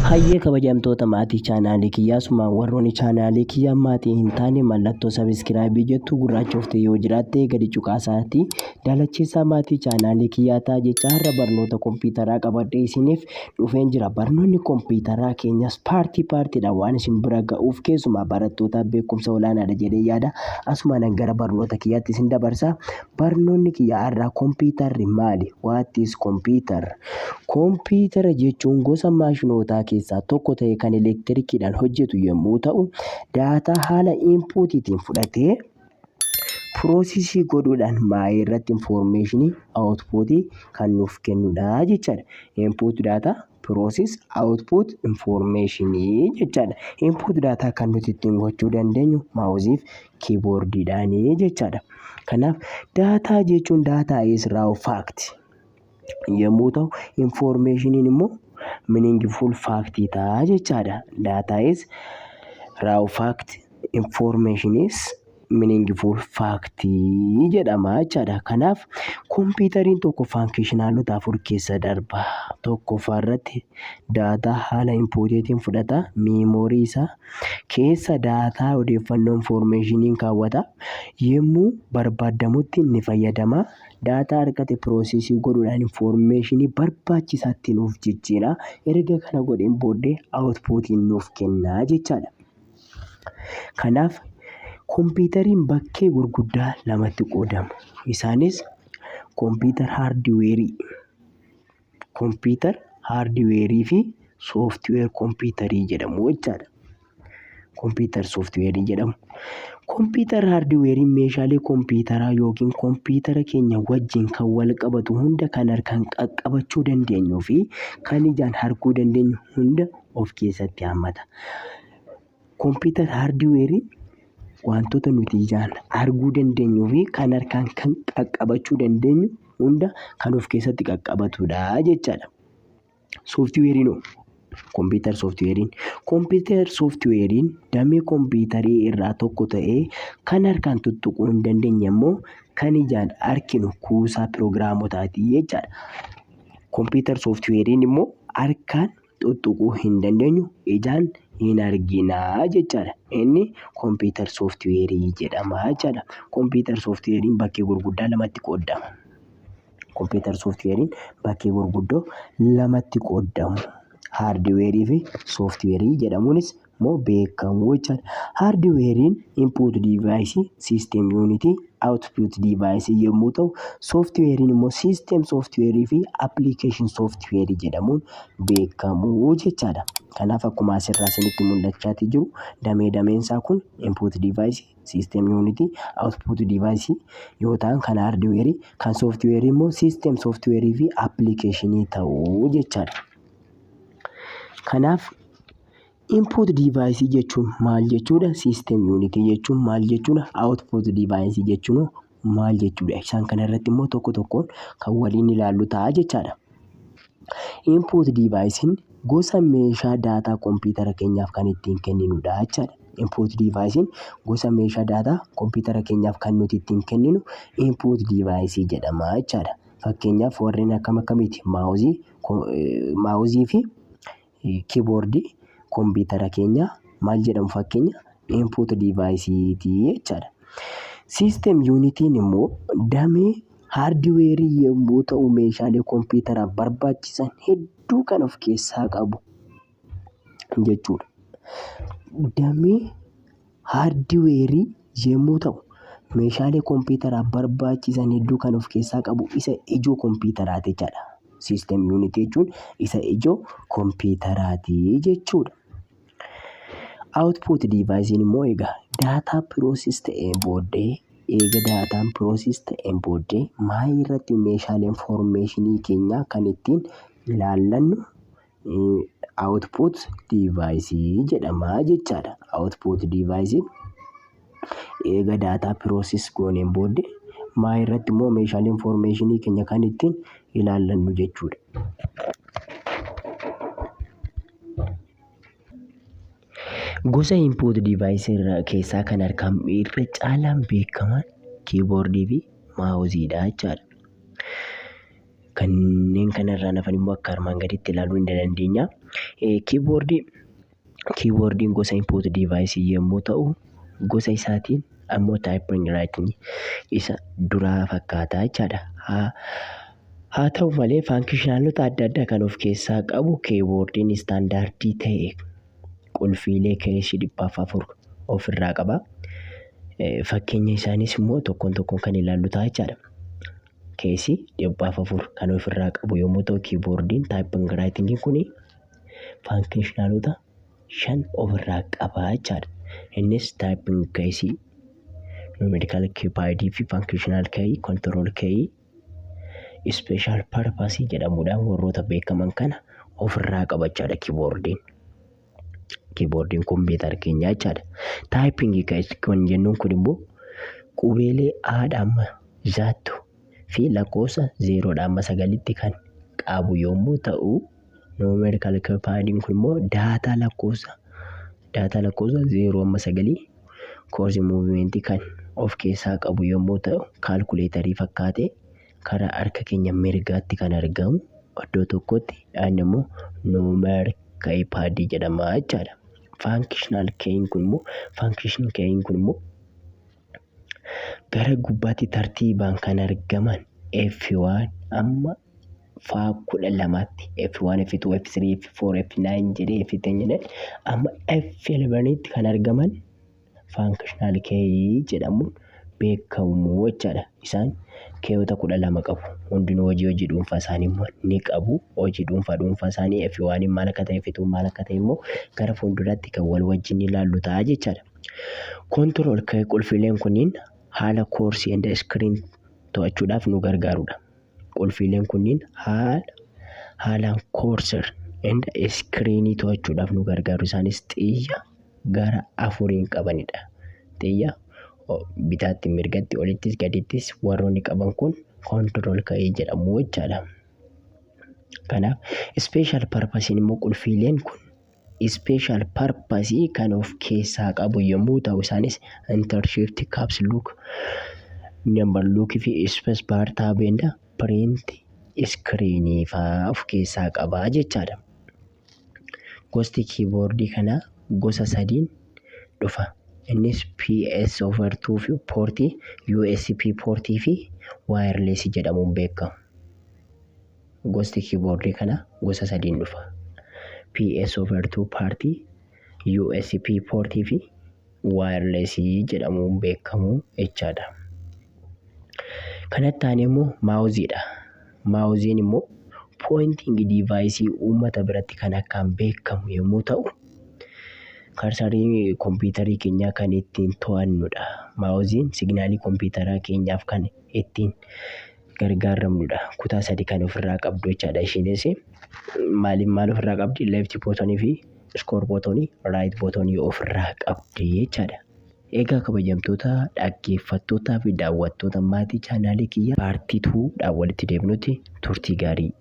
Hayyee kabajamtoota maatii chaanaalii kiyyaa sumaan warroonni chaanaalii kiyyaa maatii hin taane mallattoo sabiskiraayibii jettu gurraachoftee yoo jiraatte gadi cuqaasaati daalachiisaa maatii chaanaalii kiyyaa ta'a jecha har'a barnoota kompiitaraa qabadhee isiniif dhufeen jira. Barnoonni kompiitaraa keenyas paartiidhaan waan isin bira ga'uuf keessumaa barattootaaf beekumsa olaanaadha jedhee yaada. Asumaan gara barnoota kiyyaatti isin dabarsa. Barnoonni kiyyaa har'aa kompiitarri maali? What is computer? Kompiitara jechuun gosa maashinootaa keessaa tokko ta'e kan elektirikiidhaan hojjetu yommuu ta'u, daataa haala inpuutiitiin fudhatee piroosesii godhuudhaan maayii irratti infoormeeshinii aawutpuutii kan nuuf kennudha jechaadha. Input daataa pirooses aawutpuut infoormeeshinii jechaadha. Input daataa kan nuti ittiin gochuu dandeenyu maawuziif kiiboordiidhaanii jechaadha. Kanaaf daataa jechuun daataa is raw fact yommuu ta'u, infoormeeshiniin immoo meaningful fact ta'a jechaadha. Data is raw fact, information is meaningful fact jedhama jechaadha. Kanaaf kompiitariin tokko faankishinaaloota afur keessa darba. Tokkoffaa irratti daataa haala inpuutiitiin fudhata. Meemoorii isaa keessa daataa odeeffannoo infoormeeshiniin kaawwata. Yommuu barbaadamutti ni fayyadama. Daataa argate piroosesii godhuudhaan infoormeeshinii barbaachisaatti nuuf jijjiira. Erga kana godheen booddee aawutpuutiin nuuf kenna jechaadha. Kanaaf kompiitariin bakkee gurguddaa lamatti qoodamu. Isaanis kompiitar haardiweerii fi sooftiweer kompiitarii jedhamu jechaadha. Kompiitar sooftiweerii jedhamu. Kompiitar haardiweeriin meeshaalee kompiitaraa yookiin kompiitara keenya wajjin kan wal qabatu hunda kan harkaan qaqqabachuu dandeenyuu fi kan ijaan arguu dandeenyu hunda of keessatti hammata. Kompiitar haardiweeriin wantoota nuti ijaan arguu dandeenyuu fi kan harkaan kan qaqqabachuu dandeenyu hunda kan of keessatti qaqqabatudha jechaadha. Sooftiweeriin kompiitar sooftiweeriin damee kompiitarii irraa tokko ta'ee kan harkaan tuttuquu hin dandeenye immoo kan ijaan arkinu kuusaa pirogiraamotaati jechaadha. Kompiitar sooftiweeriin immoo harkaan tuttuquu hin dandeenyu ijaan hin arginaa jechaadha. Inni kompiitar sooftiweerii jedhama jechaadha. Kompiitar sooftiweeriin bakkee gurguddaa lamatti qoodama. Kompiitar sooftiweeriin bakkee gurguddoo lamatti qoodamu. Haardiweerii fi sooftiweerii jedhamuunis immoo beekamu jechaadha. Haardiweeriin input diivaayisii, siistem yuunitii, aawutpuut diivaayisii yommuu ta'u, sooftiweeriin immoo siistem sooftiweerii fi appilikeeshin sooftiweerii jedhamuun beekamu jechaadha. Kanaaf akkuma asirraa isinitti mul'achaa jiru dameensaa kun input diivaayisii, siistem yuunitii, aawutpuut diivaayisii yoo ta'an kan haardiweerii, kan sooftiweerii immoo siistem sooftiweerii fi appilikeeshinii ta'uu jechaadha. Kanaaf input diivaayisii jechuun maal jechuudha? Siistem yuunitii jechuun maal jechuudha? Aawutpuut diivaayisii jechuun maal jechuudha? Isaan kana irratti immoo tokko tokkoon kan waliin ilaallu ta'a jechaadha. Input diivaayisiin gosa meeshaa daataa kompiitara keenyaaf kan ittiin kenninudha jechaadha. Input diivaayisiin gosa meeshaa daataa kompiitara keenyaaf kan nuti ittiin kenninu input diivaayisii jedhama jechaadha. Fakkeenyaaf warreen akkamiiti? Maawuzii fi kiiboordii kompiitara keenya maal jedhamu fakkeenya input diivaayisiiti jechaadha. Siistem yuunitiin immoo damee haardiweerii yommuu ta'u meeshaalee kompiitaraaf barbaachisan hedduu kan of keessaa qabu jechuudha. Damee haardiweerii yommuu ta'u meeshaalee kompiitaraaf barbaachisan hedduu kan of keessaa qabu isa ijoo kompiitaraati jechaadha. Siistem yuunitii jechuun isa ijoo kompiitaraati jechuudha. Aawutpuut diivaayisiin immoo egaa daataa pirooses ta'een booddee maayii irratti meeshaalee infoormeeshinii keenyaa kan ittiin ilaallannu aawutpuut diivaayisii jedhama jechaadha. Aawutpuut diivaayisiin eega daataa pirooses gooneen booddee maayii irratti immoo meeshaalee infoormeeshinii keenya kan ittiin ilaallannu jechuudha. Gosa input diivaayisii keessaa kan harkaan irra caalaan beekaman kiiboordii fi maawuziidha jechaadha. kanneen kanarraa nafan immoo akka armaan gaditti ilaaluu ni dandeenya. Keyboardiin gosa input device yommuu ta'u, gosa isaatiin ammoo typing writing isa duraa fakkaata jechaadha. Haa ta'u malee faankishinaaloota adda addaa kan of keessaa qabu keyboardiin istaandaardii ta'e qulfiilee keeshii 400 ofirraa qaba. Fakkeenya isaanis immoo tokkoon kan ilaallu ta'a jechaadha. Keeshii 400 kan ofirraa qabu yommuu ta'u, keyboardiin typing writing kun faankishinaaloota 5 ofirraa qaba jechaadha. Innis typing keeshii, numerical keypad fi functional key, control key, special purpose jedhamuudhaan warroota beekaman kana ofirraa qabachaadha keyboardiin. Keyboardiin kompiitara keenya jechaadha. Typing kan jennuun kun immoo qubeelee A'dhaa amma Z fi lakkoofsa 0dhaa amma 9tti kan qabu yommuu ta'u, numerical keypadiin kun immoo daataa lakkoofsa 0 amma 9 course movement kan of keessaa qabu yommuu ta'u, kaalkuleetarii fakkaatee karaa harka keenya mirgaatti kan argamu iddoo tokkotti inni immoo numerical keypad jedhama jechaadha. Functional key'n kun immoo gara gubbaatti tartiibaan kan argaman F1 amma F12tti F1, F2, F3, F4, F9 jedhee F10 jedhee amma F11tti kan argaman functional key jedhamuun beekamu jechaadha. Isaan keewwata 12 qabu. Hundinuu hojii dhuunfaa isaanii immoo ni qabu. Hojii dhuunfaa isaanii F1 maal akka ta'e, F2 maal akka ta'e immoo gara fuulduraatti kan wal wajjin ilaallu ta'a jechaadha. Control key qulfiileen kunniin haala koorsii and screen to'achuudhaaf nu gargaarudha. Qulfiileen kunniin haalaan koorsii and screen to'achuudhaaf nu gargaaru. Isaanis xiyya gara 4 qabanidha. Xiyya bitaatti mirgatti olittis gadittis warroonni qaban kun control key jedhamu jechaadha. Kanaaf special purpose immoo qulfiileen kun special purpose kan of keessaa qabu yommuu ta'u, isaanis enter, shift, caps lock, number lock fi space bar tab and print screen faa of keessaa qaba jechaadha. Gosti keyboardii kana gosa 3 dhufa. Innis PS/2 fi portii, USB portii fi wireless jedhamuun beekamu. Gosti keyboardii kana gosa 3 dhufa. PS/2 portii, USB portii fi wireless jedhamuun beekamu jechaadha. Kanatti aanee immoo mauziidha. Mauziin immoo pointing device uummata biratti kan akkaan beekamu yommuu ta'u, karsarii kompiitarii keenyaa kan ittiin to'annudha. Mauziin signaalii kompiitaraa keenyaaf kan ittiin gargaaramnudha. Kutaa 3 kan ofirraa qabdu jechaadha. Ishiinis maal ofirraa qabdi? Left button fi score button, right button ofirraa qabdi jechaadha. Egaa kabajamtoota, dhaggeeffattootaa fi daawwattoota maatii chaanaalii kiyyaa paartii 2 walitti deebinutti turtii gaarii.